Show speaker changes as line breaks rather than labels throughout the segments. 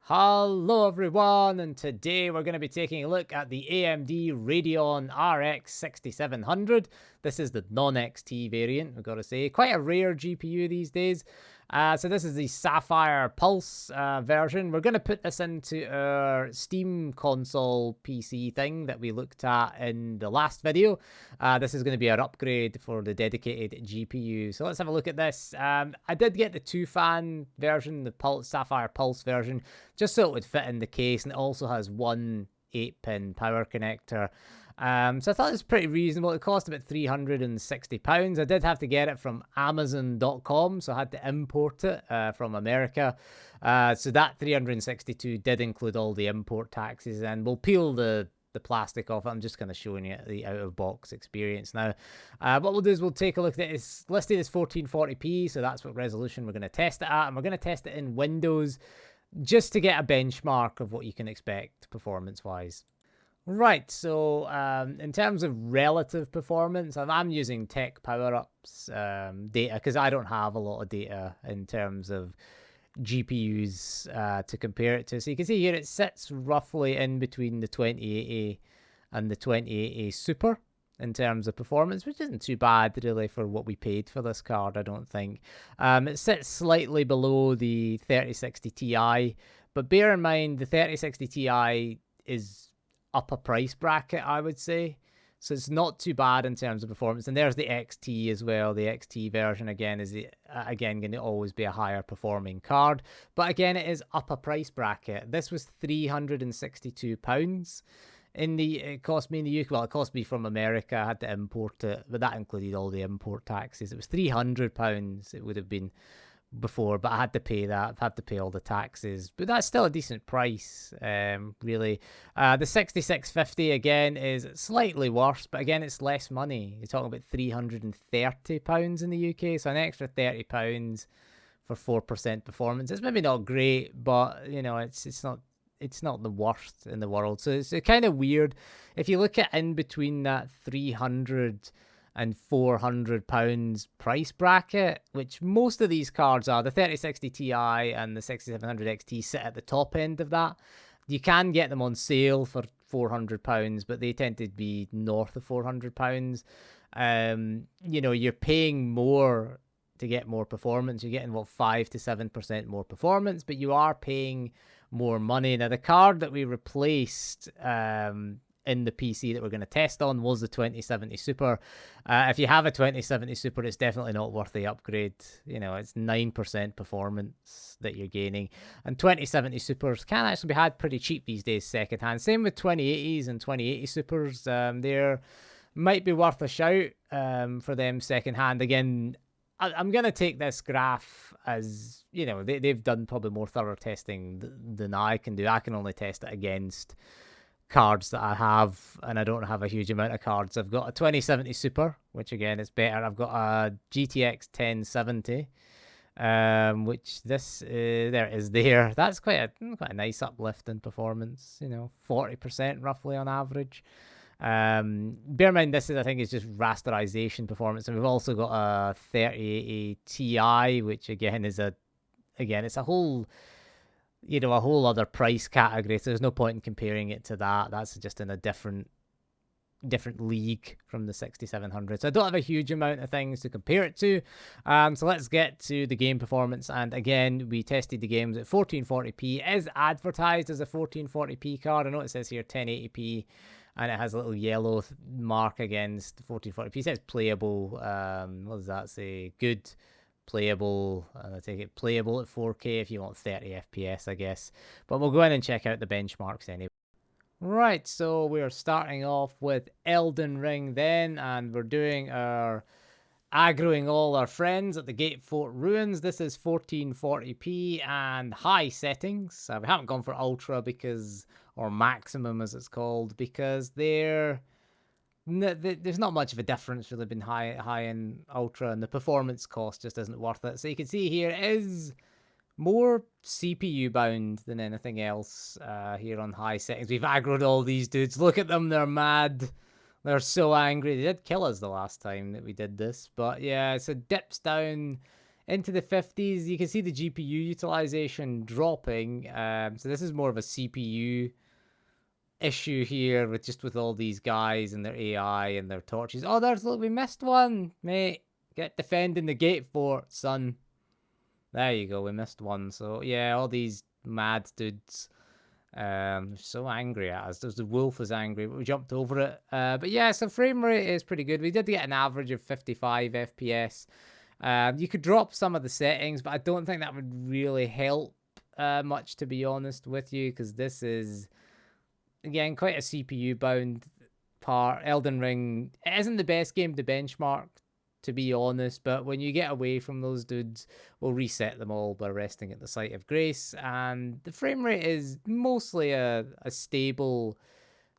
Hello everyone, and today we're going to be taking a look at the AMD Radeon RX 6700. This is the non-XT variant, we've got to say. Quite a rare GPU these days. So this is the Sapphire Pulse version. We're going to put this into our Steam console PC thing that we looked at in the last video. This is going to be our upgrade for the dedicated GPU. So let's have a look at this. I did get the 2-fan version, the Sapphire Pulse version, just so it would fit in the case, and it also has one 8-pin power connector. So I thought it was pretty reasonable. It cost about £360. I did have to get it from Amazon.com, so I had to import it from America. So that $362 did include all the import taxes, and we'll peel the plastic off. I'm just kind of showing you the out-of-box experience now. What we'll do is we'll take a look at this. Listed as 1440p, so that's what resolution we're going to test it at, and we're going to test it in Windows just to get a benchmark of what you can expect performance-wise. Right, so in terms of relative performance, I'm using Tech Power-Up's data because I don't have a lot of data in terms of GPUs to compare it to. So you can see here it sits roughly in between the 2080 and the 2080 Super in terms of performance, which isn't too bad really for what we paid for this card, I don't think. It sits slightly below the 3060 Ti, but bear in mind the 3060 Ti is up a price bracket, I would say, so it's not too bad in terms of performance. And there's the XT as well. The XT version again is again going to always be a higher performing card, but again it is up a price bracket. This was £362 it cost me in the UK. Well, it cost me from America. I had to import it, but that included all the import taxes. It was £300 it would have been before, but I had to pay that. I've had to pay all the taxes, but that's still a decent price, really. The 6650 again is slightly worse, but again it's less money. You're talking about £330 in the UK, so an extra £30 for 4% performance. It's maybe not great, but you know it's not the worst in the world. So it's kind of weird if you look at in between that 300 and £400 price bracket, which most of these cards are. The 3060 Ti and the 6700 XT sit at the top end of that. You can get them on sale for £400, but they tend to be north of £400. You know, you're paying more to get more performance. You're getting, what, 5 to 7% more performance, but you are paying more money. Now, the card that we replaced in the PC that we're going to test on was the 2070 Super. If you have a 2070 Super, it's definitely not worth the upgrade. You know, it's 9% performance that you're gaining. And 2070 Supers can actually be had pretty cheap these days secondhand. Same with 2080s and 2080 Supers. They're might be worth a shout for them secondhand. Again, I'm going to take this graph as, you know, they've done probably more thorough testing than I can do. I can only test it against cards that I have, and I don't have a huge amount of cards. I've got a 2070 Super, which again is better. I've got a GTX 1070, which there it is there. That's quite a nice uplift in performance, you know, 40% roughly on average. Bear in mind, this is, I think, is just rasterization performance, and we've also got a 3080 Ti, which again is it's a whole, you know, a whole other price category, so there's no point in comparing it to that. That's just in a different league from the 6700. So I don't have a huge amount of things to compare it to. So let's get to the game performance. And again, we tested the games at 1440p. It is advertised as a 1440p card. I know it says here 1080p, and it has a little yellow mark against 1440p. It says playable. What does that say? Good, playable, and I take it playable at 4K if you want 30 FPS, I guess. But we'll go in and check out the benchmarks anyway. Right, so we're starting off with Elden Ring then, and we're doing our aggroing all our friends at the Gatefort Ruins. This is 1440p and high settings. We haven't gone for ultra or maximum as it's called, because there's not much of a difference really between high and ultra, and the performance cost just isn't worth it. So you can see here it is more CPU bound than anything else here on high settings. We've aggroed all these dudes. Look at them, they're mad. They're so angry. They did kill us the last time that we did this, but yeah, so it dips down into the 50s. You can see the GPU utilization dropping. So this is more of a CPU issue here with all these guys and their AI and their torches. Oh, look, we missed one, mate. Get defending the gate fort, son. There you go, we missed one. So yeah, all these mad dudes so angry at us. The wolf is angry, but we jumped over it. But yeah, so frame rate is pretty good. We did get an average of 55 FPS. You could drop some of the settings, but I don't think that would really help much, to be honest with you, because this is, again, quite a CPU bound part. Elden Ring, it isn't the best game to benchmark, to be honest, but when you get away from those dudes, we'll reset them all by resting at the site of grace, and the frame rate is mostly a stable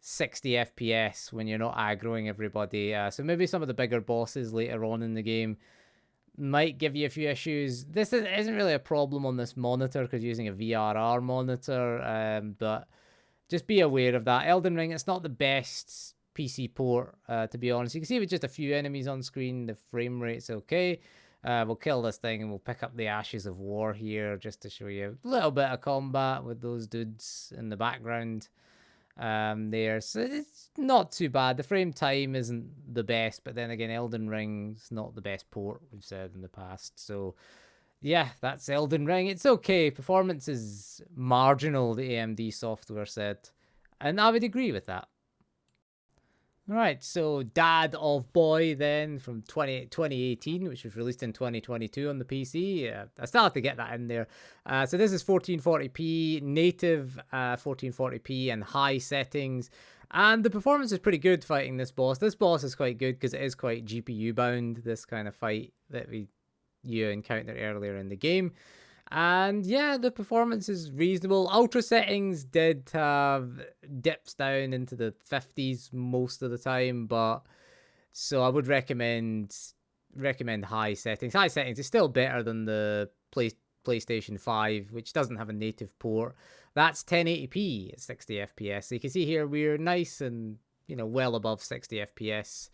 60 FPS when you're not aggroing everybody. So maybe some of the bigger bosses later on in the game might give you a few issues. This isn't really a problem on this monitor because using a VRR monitor, but just be aware of that. Elden Ring, it's not the best PC port, to be honest. You can see with just a few enemies on screen, the frame rate's okay. We'll kill this thing and we'll pick up the Ashes of War here just to show you a little bit of combat with those dudes in the background there. So it's not too bad. The frame time isn't the best, but then again, Elden Ring's not the best port, we've said in the past. So yeah, that's Elden Ring. It's okay. Performance is marginal, the AMD Software said. And I would agree with that. Right, so Dad of Boy then from 2018, which was released in 2022 on the PC. I still have to get that in there. So this is 1440p, native 1440p and high settings. And the performance is pretty good fighting this boss. This boss is quite good because it is quite GPU bound, this kind of fight that you encountered earlier in the game. And yeah, the performance is reasonable. Ultra settings did have dips down into the 50s most of the time, but so I would recommend high settings. High settings is still better than the PlayStation 5, which doesn't have a native port. That's 1080p at 60 FPS. So you can see here we're nice and, well above 60 FPS.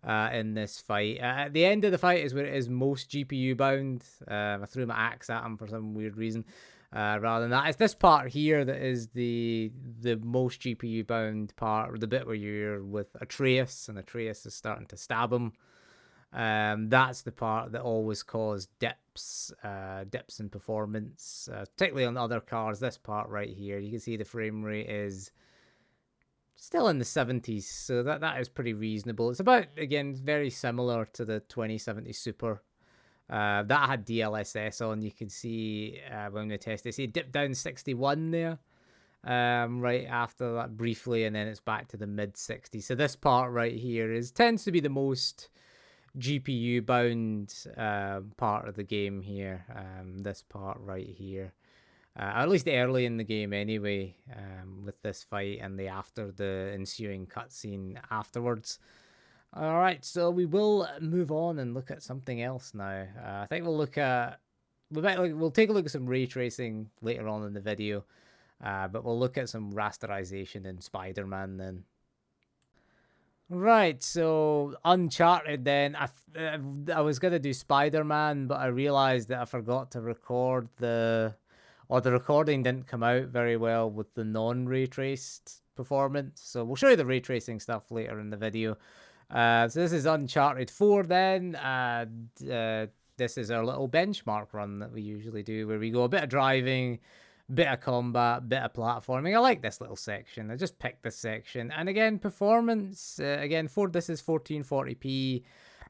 In this fight. At the end of the fight is where it is most GPU bound. I threw my axe at him for some weird reason. Rather than that, it's this part here that is the most GPU bound part, or the bit where you're with Atreus and Atreus is starting to stab him. That's the part that always caused dips in performance, particularly on other cars. This part right here, you can see the frame rate is still in the 70s, so that is pretty reasonable. It's about, again, very similar to the 2070 Super. That had DLSS on. You can see when we test it, see it dipped down 61 there right after that briefly, and then it's back to the mid 60s. So this part right here tends to be the most GPU bound part of the game here. This part right here. At least early in the game anyway, with this fight and the ensuing cutscene afterwards. Alright, so we will move on and look at something else now. I think we'll take a look at some ray tracing later on in the video, but we'll look at some rasterization in Spider-Man then. Right, so Uncharted then. I was going to do Spider-Man, but I realized that I forgot to record the recording didn't come out very well with the non-ray traced performance. So we'll show you the ray tracing stuff later in the video. So this is Uncharted 4 then. This is our little benchmark run that we usually do, where we go a bit of driving, bit of combat, bit of platforming. I like this little section. I just picked this section. And again, performance, this is 1440p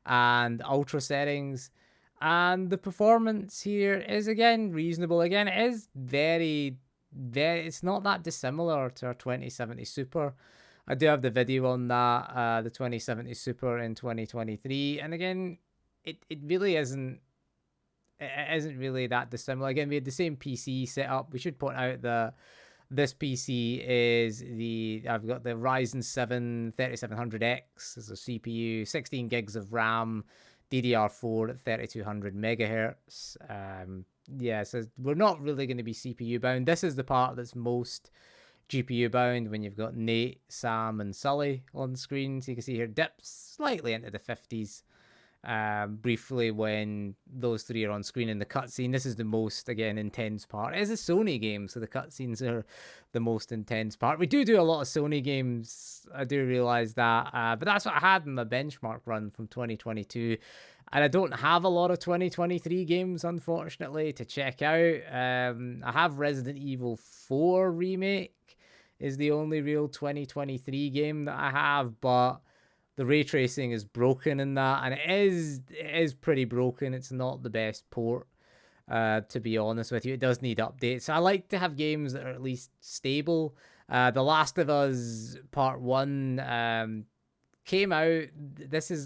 and ultra settings. And the performance here is, again, reasonable. Again, it is it's not that dissimilar to our 2070 Super. I do have the video on that, the 2070 Super in 2023. And again, it really isn't really that dissimilar. Again, we had the same PC setup. We should point out that this PC is I've got the Ryzen 7 3700X as a CPU, 16 gigs of RAM, DDR4 at 3200 megahertz. So we're not really going to be CPU bound. This is the part that's most GPU bound when you've got Nate, Sam, and Sully on screen. So you can see here dips slightly into the 50s briefly when those three are on screen in the cutscene. This is the most, again, intense part. It is a Sony game, so the cutscenes are the most intense part. We do a lot of Sony games, I do realize that, but that's what I had in my benchmark run from 2022. And I don't have a lot of 2023 games, unfortunately, to check out. I have Resident Evil 4 Remake is the only real 2023 game that I have, but the ray tracing is broken in that, and it is pretty broken. It's not the best port, to be honest with you. It does need updates. I like to have games that are at least stable. The Last of Us Part 1 came out.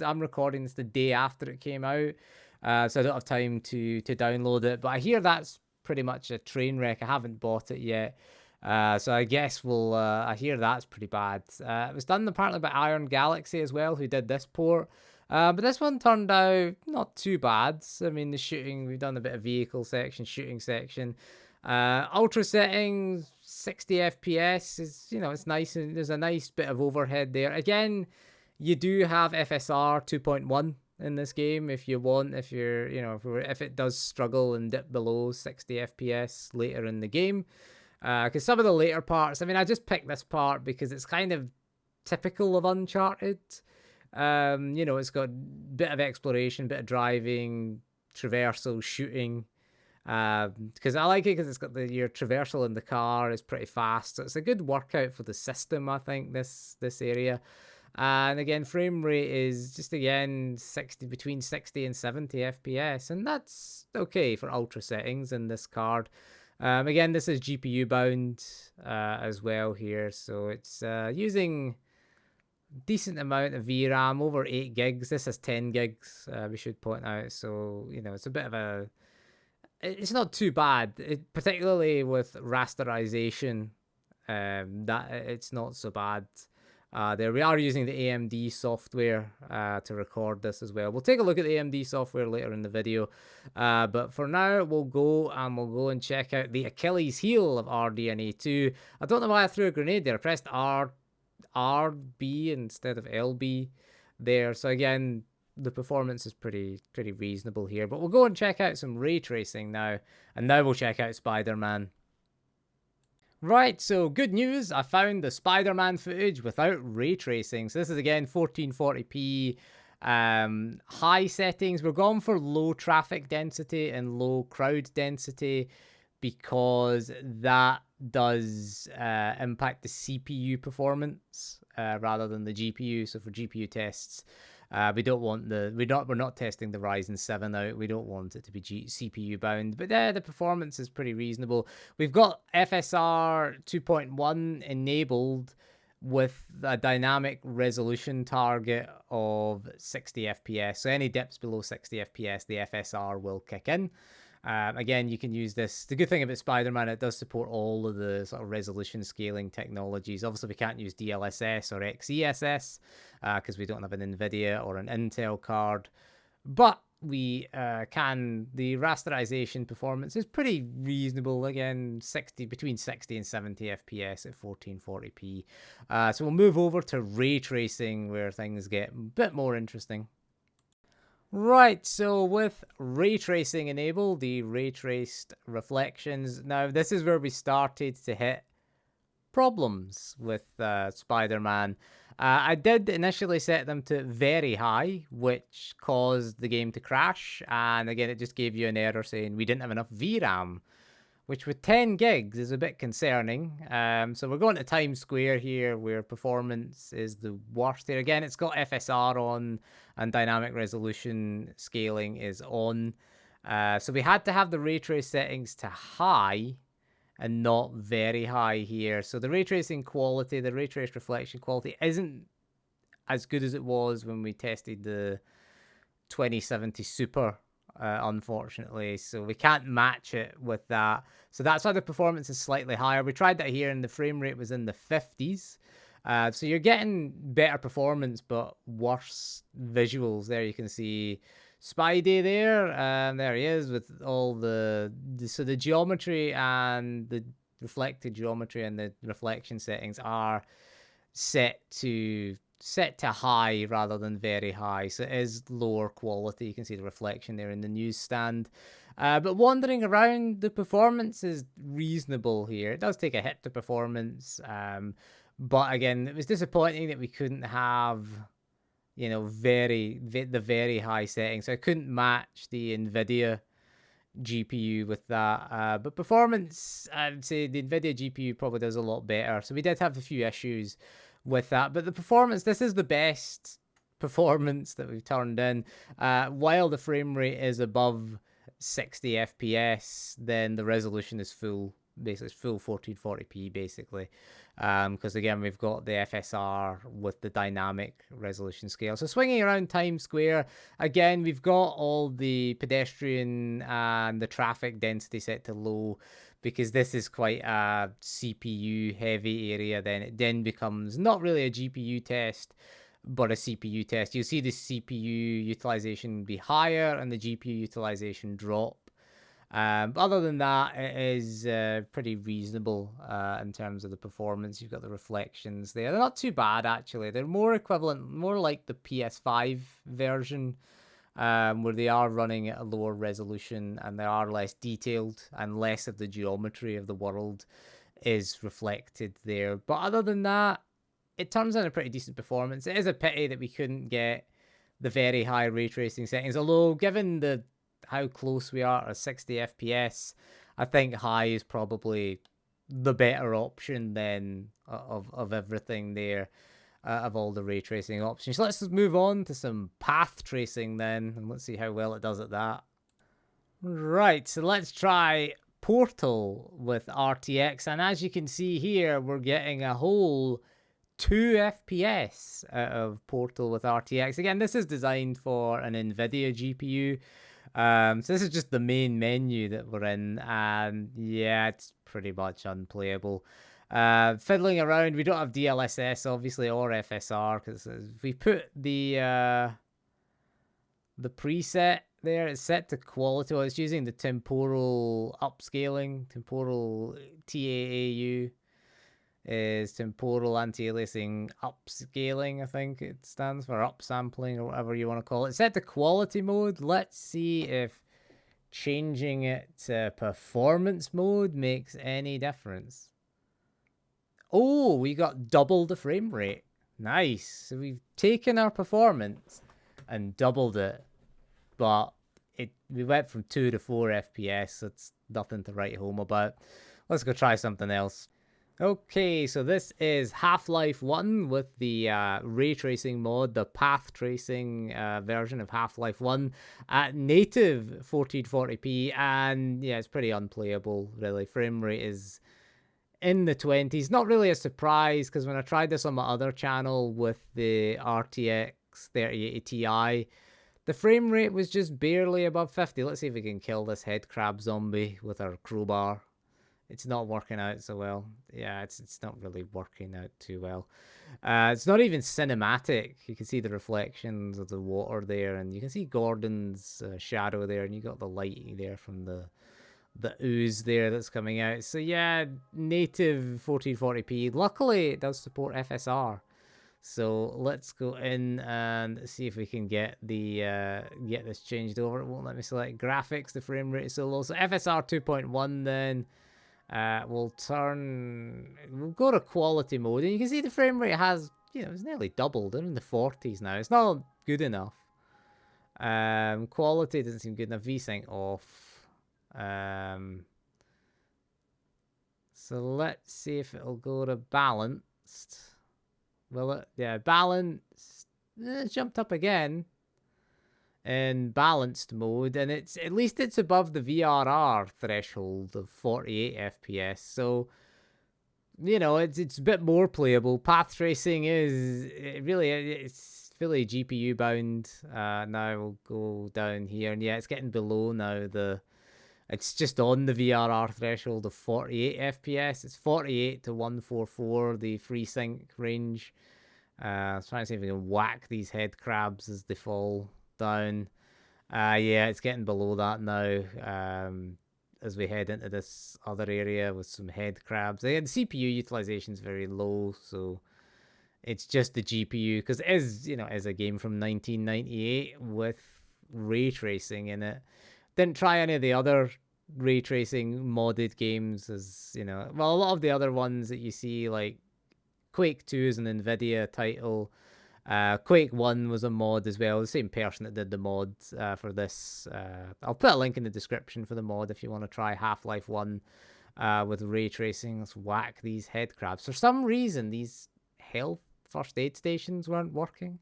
I'm recording this the day after it came out, so I don't have time to download it. But I hear that's pretty much a train wreck. I haven't bought it yet. So I guess I hear that's pretty bad. It was done apparently by Iron Galaxy as well, who did this port. But this one turned out not too bad. I mean, the shooting, we've done a bit of vehicle section, shooting section. Ultra settings, 60 FPS is, it's nice. And there's a nice bit of overhead there. Again, you do have FSR 2.1 in this game if you want, if it does struggle and dip below 60 FPS later in the game. Because some of the later parts, I mean, I just picked this part because it's kind of typical of Uncharted. It's got a bit of exploration, bit of driving, traversal, shooting. Because I like it because it's got your traversal in the car is pretty fast. So it's a good workout for the system, I think, this area. And again, frame rate is just, again, between 60 and 70 FPS. And that's okay for ultra settings in this card. Again, this is GPU bound as well here, so it's using decent amount of VRAM, over 8 gigs. This is 10 gigs, we should point out. So, it's a bit of it's not too bad, particularly with rasterization. That it's not so bad. There we are using the AMD software to record this as well. We'll take a look at the AMD software later in the video. But for now, we'll go and check out the Achilles heel of RDNA 2. I don't know why I threw a grenade there. I pressed RB instead of LB there. So again, the performance is pretty reasonable here. But we'll go and check out some ray tracing now. And now we'll check out Spider-Man. Right, so good news, I found the Spider-Man footage without ray tracing. So this is again 1440p high settings. We're going for low traffic density and low crowd density because that does impact the CPU performance rather than the GPU. So for GPU tests, we don't want we're not testing the Ryzen 7 out. We don't want it to be CPU bound, but the performance is pretty reasonable. We've got FSR 2.1 enabled with a dynamic resolution target of 60 FPS. So any dips below 60 FPS, the FSR will kick in. Again, you can use this. The good thing about Spider-Man, it does support all of the sort of resolution scaling technologies. Obviously, we can't use DLSS or XESS because we don't have an NVIDIA or an Intel card. But we can. The rasterization performance is pretty reasonable. Again, between 60 and 70 FPS at 1440p. So we'll move over to ray tracing where things get a bit more interesting. Right, so with ray tracing enabled, the ray traced reflections. Now, this is where we started to hit problems with Spider-Man. I did initially set them to very high, which caused the game to crash. And again, it just gave you an error saying we didn't have enough VRAM, which with 10 gigs is a bit concerning. So we're going to Times Square here, where performance is the worst here. Again, it's got FSR on and dynamic resolution scaling is on. So we had to have the ray trace settings to high and not very high here. So the ray tracing quality, the ray trace reflection quality isn't as good as it was when we tested the 2070 Super, unfortunately. So we can't match it with that. So that's why the performance is slightly higher. We tried that here and the frame rate was in the 50s. So you're getting better performance, but worse visuals. There you can see Spidey there. There he is with all the geometry and the reflected geometry and the reflection settings are set to set to high rather than very high, so it is lower quality. You can see the reflection there in the newsstand. But wandering around, the performance is reasonable here. It does take a hit to performance, but again, it was disappointing that we couldn't have, you know, the very high settings. So I couldn't match the NVIDIA GPU with that. But performance, I'd say the NVIDIA GPU probably does a lot better. So we did have a few issues with that. But the performance, this is the best performance that we've turned in. While the frame rate is above 60 FPS, then the resolution is full. Basically, it's full 1440p, basically. Because again, we've got the FSR with the dynamic resolution scale. So swinging around Times Square, again, we've got all the pedestrian and the traffic density set to low, because this is quite a CPU heavy area. Then it then becomes not really a GPU test, but a CPU test. You'll see the CPU utilization be higher and the GPU utilization drop. But other than that, it is pretty reasonable in terms of the performance. You've got the reflections there. They're not too bad, actually. They're more equivalent, more like the PS5 version, where they are running at a lower resolution and they are less detailed and less of the geometry of the world is reflected there. But other than that, it turns in a pretty decent performance. It is a pity that we couldn't get the very high ray tracing settings, although given how close we are to 60 FPS, I think high is probably the better option then of everything there, of all the ray tracing options. So let's just move on to some path tracing then, and let's see how well it does at that. Right, so let's try Portal with RTX, and as you can see here, we're getting a whole 2 FPS out of Portal with RTX. Again, this is designed for an NVIDIA GPU. So this is just the main menu that we're in, and yeah, it's pretty much unplayable. Fiddling around, we don't have DLSS obviously or FSR, because if we put the preset there, it's set to quality. Well, it's using the temporal upscaling, temporal TAAU is temporal anti-aliasing upscaling, I think it stands for, upsampling or whatever you want to call it. It's set to quality mode. Let's see if changing it to performance mode makes any difference. Oh, we got double the frame rate. Nice. So we've taken our performance and doubled it, but we went from 2 to 4 FPS, so it's nothing to write home about. Let's go try something else. Okay, so this is Half-Life 1 with the ray tracing mod, the path tracing version of Half-Life 1 at native 1440p, and yeah, it's pretty unplayable, really. Frame rate is in the 20s. Not really a surprise, because when I tried this on my other channel with the RTX 3080 Ti, the frame rate was just barely above 50. Let's see if we can kill this head crab zombie with our crowbar. It's not working out so well. Yeah, it's not really working out too well. It's not even cinematic. You can see the reflections of the water there, and you can see Gordon's shadow there, and you got the light there from the ooze there that's coming out. So yeah, native 1440p. Luckily, it does support FSR. So let's go in and see if we can get get this changed over. It won't let me select graphics. The frame rate is so low. So FSR 2.1 then. We'll go to quality mode, and you can see the frame rate has, it's nearly doubled. They're in the 40s now. It's not good enough. Quality doesn't seem good enough. VSync off. So let's see if it'll go to balanced. Will it? Yeah, balanced. It's jumped up again in balanced mode, and it's at least it's above the VRR threshold of 48 FPS. So it's a bit more playable. Path tracing it's fully GPU bound. Now we'll go down here, and yeah, it's getting below now. It's just on the VRR threshold of 48 FPS. It's 48 to 144, the FreeSync range. Trying to see if we can whack these head crabs as they fall down. Yeah, it's getting below that now, as we head into this other area with some head crabs. Again, the CPU utilization is very low, so It's just the GPU, because it is, is a game from 1998 with ray tracing in it. Didn't try any of the other ray tracing modded games, as well, a lot of the other ones that you see, like Quake 2 is an NVIDIA title. Quake 1 was a mod as well. The same person that did the mod for this. I'll put a link in the description for the mod if you want to try Half-Life 1 with ray tracing. Let's whack these head crabs. For some reason, these health first aid stations weren't working.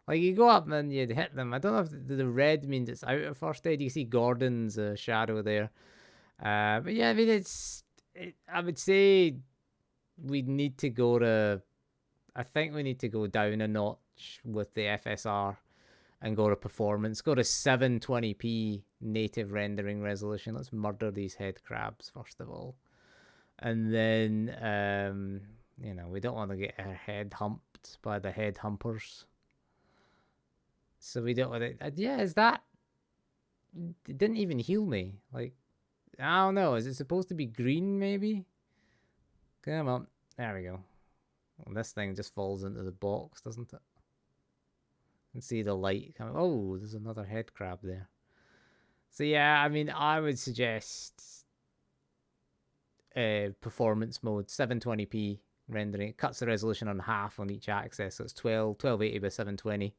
Like, you go up and you'd hit them. I don't know if the red means it's out of first aid. You see Gordon's shadow there. But yeah, I mean, I would say we need to go to... I think we need to go down a notch with the FSR and go to performance. Go to 720p native rendering resolution. Let's murder these head crabs, first of all. And then, we don't want to get our head humped by the head humpers. So we don't want to... Yeah, is that... It didn't even heal me. Like, I don't know. Is it supposed to be green, maybe? Come on. There we go. Well, this thing just falls into the box, doesn't it? You can see the light coming. Oh, there's another head crab there. So yeah, I mean, I would suggest performance mode, 720p rendering. It cuts the resolution on half on each axis, so it's 1280 by 720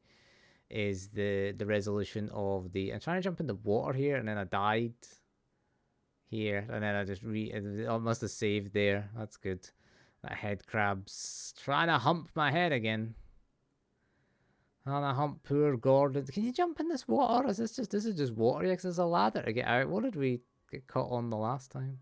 is the resolution of the... I'm trying to jump in the water here, and then I died here, and then I just I must have saved there. That's good. That head crab's trying to hump my head again. Trying to hump poor Gordon. Can you jump in this water? This is just water? Because there's a ladder to get out. What did we get caught on the last time?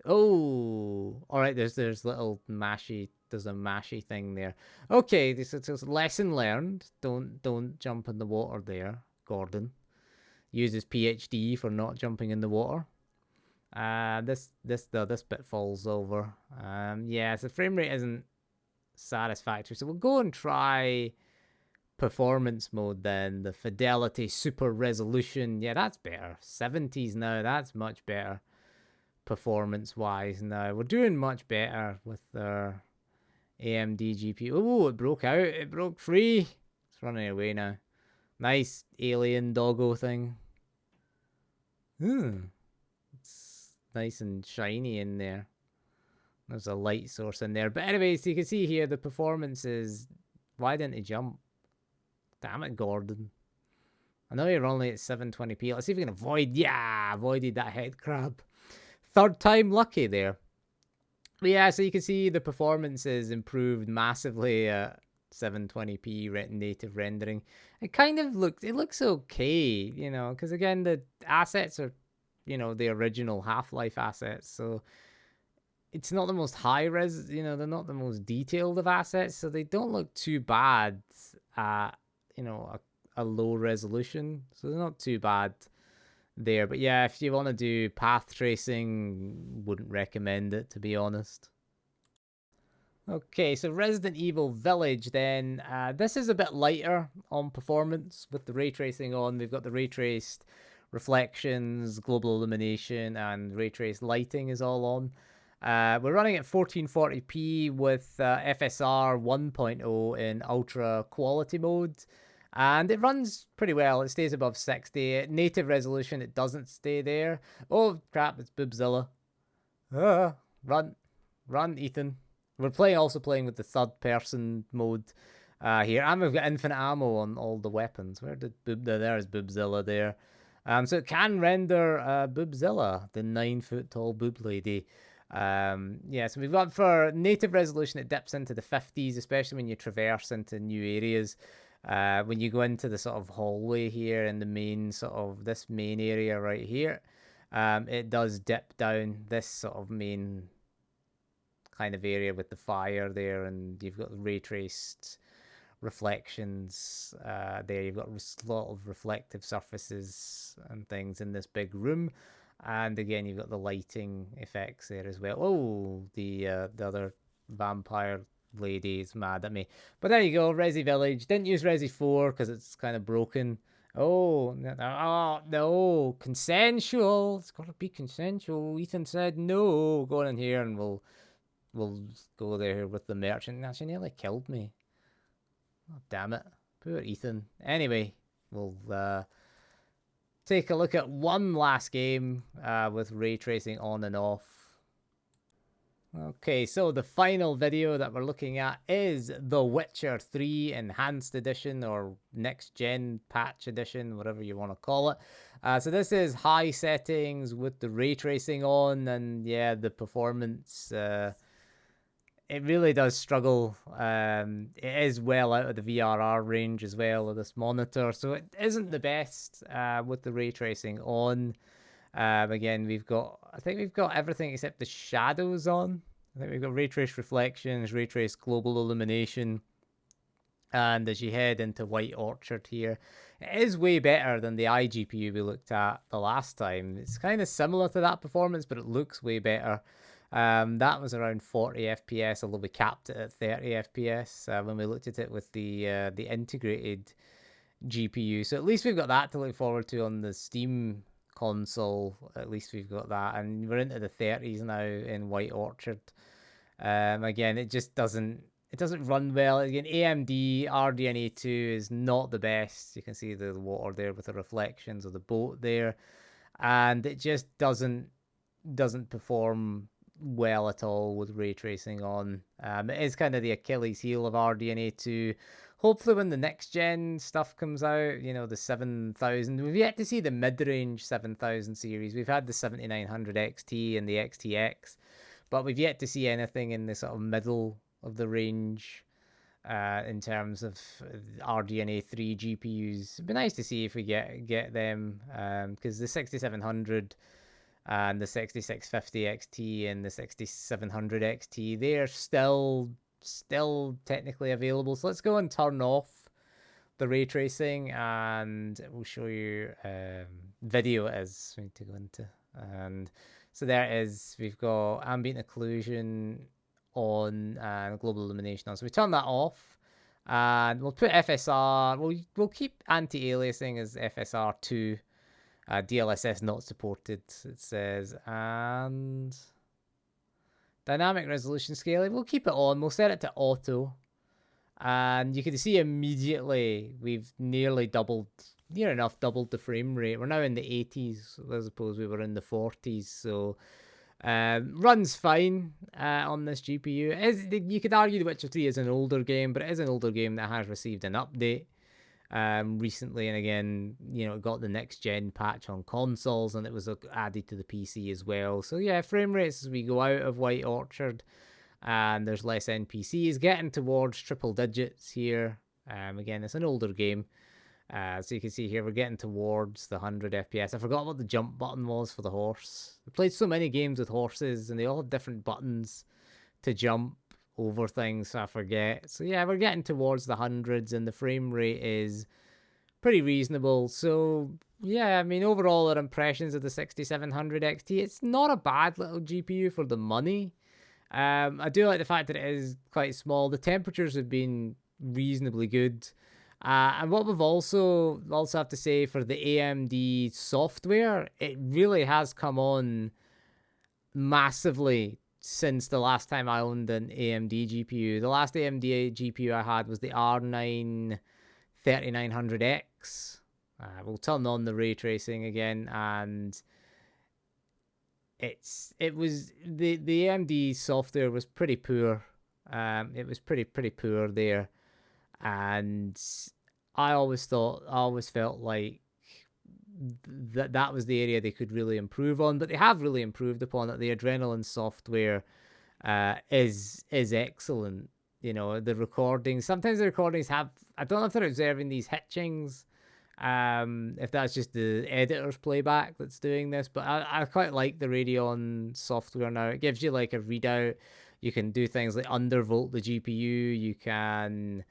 Oh, all right. There's little mashy. There's a mashy thing there. Okay, this is lesson learned. Don't jump in the water there, Gordon. Use his PhD for not jumping in the water. This bit falls over. Yeah, so frame rate isn't satisfactory. So we'll go and try performance mode then. The fidelity, super resolution. Yeah, that's better. 70s now. That's much better performance wise now. We're doing much better with our AMD GPU. Oh, it broke out. It broke free. It's running away now. Nice alien doggo thing. It's nice and shiny in there. There's a light source in there. But anyways, you can see here the performance is... Why didn't he jump? Damn it, Gordon. I know you're only at 720p. Let's see if we can avoid... Yeah, avoided that head crab. Third time lucky there. But yeah, so you can see the performance is improved massively at 720p native rendering. It kind of looks okay, because again, the assets are, the original Half-Life assets. So it's not the most high res, they're not the most detailed of assets. So they don't look too bad at, a low resolution. So they're not too bad there. But yeah, if you want to do path tracing, wouldn't recommend it, to be honest. Okay, so Resident Evil Village then. This is a bit lighter on performance with the ray tracing on. We've got the ray traced reflections, global illumination, and ray traced lighting is all on. We're running at 1440p with FSR 1.0 in ultra quality mode. And it runs pretty well. It stays above 60. At native resolution, it doesn't stay there. Oh, crap, it's Boobzilla. Run, Ethan. We're also playing with the third-person mode here. And we've got infinite ammo on all the weapons. There's Boobzilla there. So it can render Boobzilla, the 9-foot-tall boob lady. Yeah, so we've got for native resolution, it dips into the 50s, especially when you traverse into new areas. When you go into the sort of hallway here in the main this main area right here, it does dip down this sort of main kind of area with the fire there, and you've got ray traced reflections there. You've got a lot of reflective surfaces and things in this big room, and again you've got the lighting effects there as well. Oh, the other vampire lady is mad at me, but there you go. Resi Village. Didn't use Resi 4 because it's kind of broken. Oh no, consensual. It's got to be consensual. Ethan said no. Go in here and we'll we'll go there with the merchant. Now, she nearly killed me. Oh, damn it. Poor Ethan. Anyway, we'll take a look at one last game with ray tracing on and off. Okay, so the final video that we're looking at is The Witcher 3 Enhanced Edition, or Next Gen Patch Edition, whatever you want to call it. So this is high settings with the ray tracing on, and yeah, the performance, it really does struggle. It is well out of the VRR range as well of this monitor, so it isn't the best with the ray tracing on. Again, I think we've got everything except the shadows on. I think we've got ray trace reflections, ray trace global illumination, and as you head into White Orchard here, it is way better than the iGPU we looked at the last time. It's kind of similar to that performance, but it looks way better. That was around 40 FPS, although we capped it at 30 FPS when we looked at it with the integrated GPU. So at least we've got that to look forward to on the Steam console. At least we've got that, and we're into the 30s now in White Orchard. Again, it just doesn't run well. Again, AMD RDNA 2 is not the best. You can see the water there with the reflections of the boat there, and it just doesn't perform well at all with ray tracing on. It is kind of the Achilles heel of RDNA 2. Hopefully when the next gen stuff comes out, you know, the 7000, we've yet to see the mid-range 7000 series. We've had the 7900 XT and the XTX, but we've yet to see anything in the sort of middle of the range in terms of RDNA 3 GPUs. It'd be nice to see if we get them, because the 6700 and the 6650 XT and the 6700 XT, they're still technically available. So let's go and turn off the ray tracing, and we'll show you video as we need to go into. And so there it is. We've got ambient occlusion on and global illumination on. So we turn that off, and we'll put FSR. We'll keep anti-aliasing as FSR2. DLSS not supported, it says, and dynamic resolution scaling, we'll keep it on. We'll set it to auto, and you can see immediately we've near enough doubled the frame rate. We're now in the 80s as opposed we were in the 40s, so runs fine on this GPU. You could argue The Witcher 3 is an older game, but it is an older game that has received an update recently, and again, you know, it got the next gen patch on consoles, and it was added to the PC as well. So yeah, frame rates as we go out of White Orchard, and there's less NPCs, getting towards triple digits here. Again, it's an older game, so you can see here we're getting towards the 100 FPS. I forgot what the jump button was for the horse. I played so many games with horses, and they all have different buttons to jump over things, so I forget. So yeah, we're getting towards the hundreds, and the frame rate is pretty reasonable. So yeah, I mean, overall, our impressions of the 6700 XT, it's not a bad little GPU for the money. I do like the fact that it is quite small. The temperatures have been reasonably good. And what we've also have to say for the AMD software, it really has come on massively since the last time I owned an AMD GPU. The last AMD GPU I had was the R9 3900X. We'll turn on the ray tracing again, and it was the AMD software was pretty poor. It was pretty poor there, and I always felt like that was the area they could really improve on, but they have really improved upon it. The Adrenaline software is excellent. You know, the recordings, sometimes the recordings have, I don't know if they're observing these hitchings, if that's just the editor's playback that's doing this, but I quite like the Radeon software now. It gives you like a readout. You can do things like undervolt the GPU. You can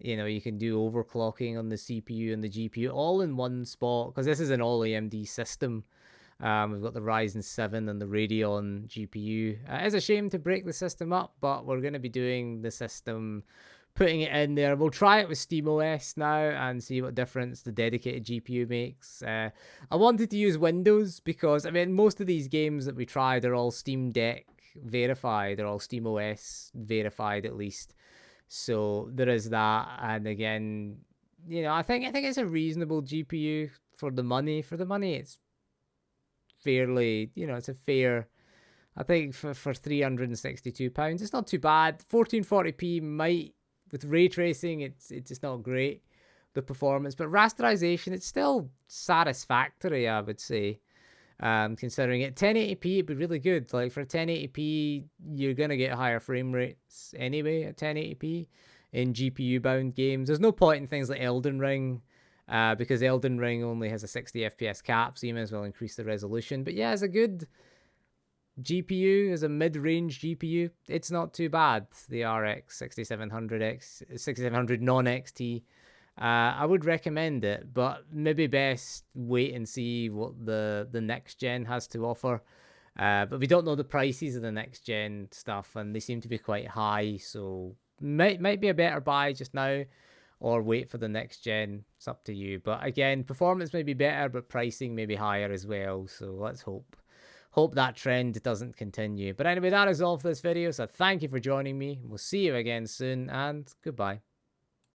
do overclocking on the CPU and the GPU all in one spot, because this is an all AMD system. We've got the Ryzen 7 and the Radeon GPU. It's a shame to break the system up, but we're going to be doing the system, putting it in there. We'll try it with SteamOS now and see what difference the dedicated GPU makes. I wanted to use Windows because, I mean, most of these games that we tried are all Steam Deck verified. They're all SteamOS verified at least. So there is that. And again, you know, I think it's a reasonable GPU for the money. For the money, it's fairly, you know, it's a fair. I think for £362, it's not too bad. 1440p might, with ray tracing, it's just not great, the performance, but rasterization, it's still satisfactory, I would say. Considering it 1080p, it'd be really good. Like for 1080p, you're gonna get higher frame rates anyway at 1080p in GPU bound games. There's no point in things like Elden Ring, because Elden Ring only has a 60 FPS cap, so you may as well increase the resolution. But yeah, it's a good GPU, as a mid-range GPU, it's not too bad. The RX6700X, 6700 non-XT. I would recommend it, but maybe best wait and see what the next gen has to offer. But we don't know the prices of the next gen stuff, and they seem to be quite high, so might be a better buy just now, or wait for the next gen. It's up to you. But again, performance may be better, but pricing may be higher as well, so let's hope that trend doesn't continue. But anyway, that is all for this video, so thank you for joining me. We'll see you again soon, and goodbye.